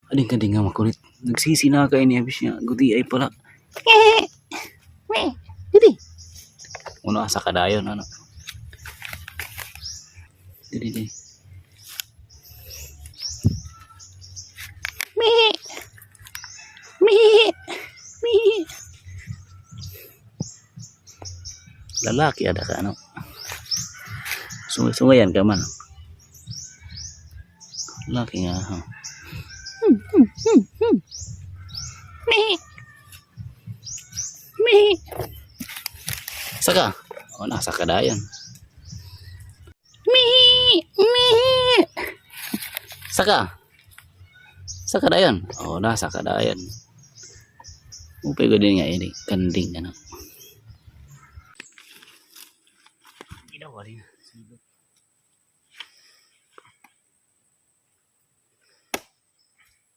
Ading-kading nga makulit. Nagsisi na kayo niya bis niya. Gudi ay pala. Didi. Uno asa kadayon ano. Didi. Mi. Lalaki ada ka ano. Sungayan ka man. Lalaki nga ha. Saka. O nasa kadayon. Saka. Sa kadayon. O nasa kadayon. Upay ko din nga ini. Kanding ano. Ginawa rin.